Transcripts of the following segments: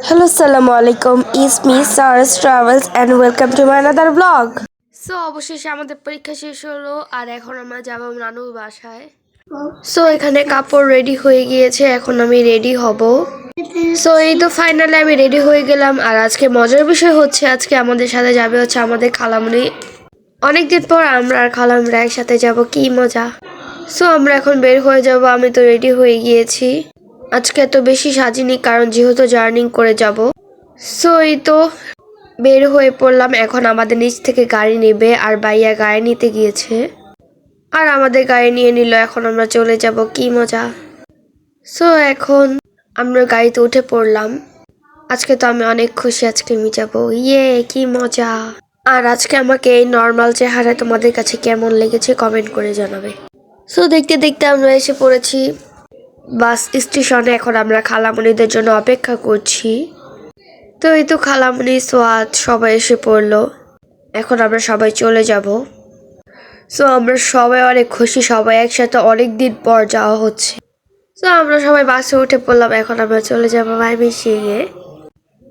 Hello, Assalamu alaikum. It's me, Sarah's Travels, and welcome to my another vlog. অবশেষে আমাদের পরীক্ষা শেষ হলো আর এখন আমরা যাব নানুর বাসায়। এখানে কাপড় রেডি হয়ে গিয়েছে, এখন আমি রেডি হব। এই তো ফাইনালি আমি রেডি হয়ে গেলাম। আর আজকে মজার বিষয় হচ্ছে আজকে আমাদের সাথে যাবে হচ্ছে আমাদের খালামণি। অনেকদিন পর আমরা আর খালামরা একসাথে যাব, কি মজা। আমরা এখন বের হয়ে যাব। আমি তো রেডি হয়ে গিয়েছি। আজকে এত বেশি সাজিনি কারণ যেহেতু জার্নিং করে যাব। এই তো বের হয়ে পড়লাম। এখন আমাদের নিচ থেকে গাড়ি নেবে আর ভাইয়া গাড়ি নিতে গিয়েছে আর আমাদের গাড়ি নিয়ে নিল। এখন আমরা চলে যাব, কি মজা। এখন আমরা গাড়িতে উঠে পড়লাম। আজকে তো আমি অনেক খুশি, আজকে আমি যাবো, ইয়ে কি মজা। আর আজকে আমাকে এই নর্মাল চেহারা তোমাদের কাছে কেমন লেগেছে কমেন্ট করে জানাবে। দেখতে দেখতে আমরা এসে পড়েছি বাস স্টেশনে। এখন আমরা খালামণিদের জন্য অপেক্ষা করছি। এই তো খালামণি সোয়াদ সবাই এসে পড়লো। এখন আমরা সবাই চলে যাব। আমরা সবাই অনেক খুশি, সবাই একসাথে অনেক দিন পর যাওয়া হচ্ছে। আমরা সবাই বাসে উঠে পড়লাম। এখন আমরা চলে যাবো ময়মনসিংহে।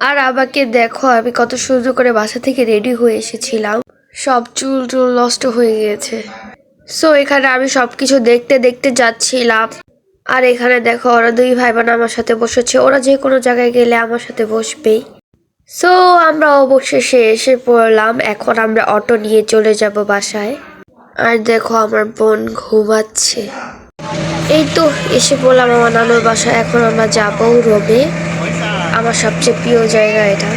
আর আমাকে দেখো, আমি কত সুন্দর করে বাসা থেকে রেডি হয়ে এসেছিলাম, সব চুল নষ্ট হয়ে গিয়েছে। এখানে আমি সবকিছু দেখতে দেখতে যাচ্ছিলাম। আর এখানে দেখো ওরা দুই ভাই বোন আমার সাথে বসেছে, ওরা যে কোনো জায়গায় গেলে আমার সাথে বসবেই। আমরা অবশেষে এসে পড়লাম। এখন আমরা অটো নিয়ে চলে যাব বাসায়। আর দেখো আমার বোন ঘুমাচ্ছে। এই তো এসে পড়লাম আমার নানুর বাসায়। এখন আমরা যাবো রোমে, আমার সবচেয়ে প্রিয় জায়গা এটা।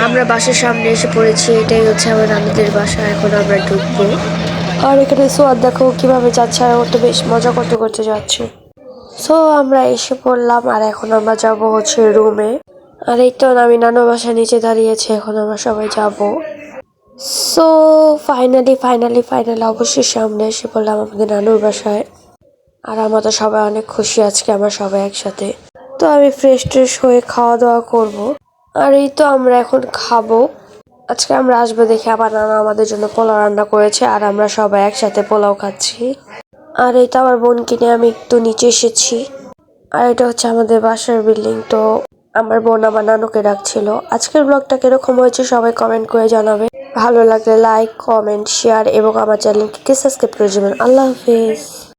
আমরা বাসার সামনে এসে পড়েছি, এটাই হচ্ছে আমার নানুদের বাসা। এখন আমরা ঢুকবো। আর এখানে সোয়াদ দেখো কিভাবে যাচ্ছে, আর ওটা বেশ মজা করতে করতে যাচ্ছে। আমরা এসে পড়লাম আর এখন আমরা যাব হচ্ছে রুমে। আর এই তো আমি নানুর বাসা নিচে দাঁড়িয়েছি, এখন আমরা সবাই যাব। ফাইনালি অবশ্যই সামনে এসে পড়লাম আমাদের নানুর বাসায়। আর আমরা তো সবাই অনেক খুশি, আজকে আমরা সবাই একসাথে। আমি ফ্রেশ হয়ে খাওয়া দাওয়া করব। আর এই তো আমরা এখন খাবো। আজকে আমরা আসবো দেখে আবার নানা আমাদের জন্য পোলাও রান্না করেছে আর আমরা সবাই একসাথে পোলাও খাচ্ছি। আর এই তো আমার বোনকে নিয়ে আমি একটু নিচে এসেছি। আর এটা হচ্ছে আমাদের বাসার বিল্ডিং। আমার বোন আমার নানুকে ডাকছিল। আজকের ব্লগটা কিরকম হয়েছে সবাই কমেন্ট করে জানাবে। ভালো লাগলে লাইক, কমেন্ট, শেয়ার এবং আমার চ্যানেলটিকে সাবস্ক্রাইব করে যাবেন। আল্লাহ হাফেজ।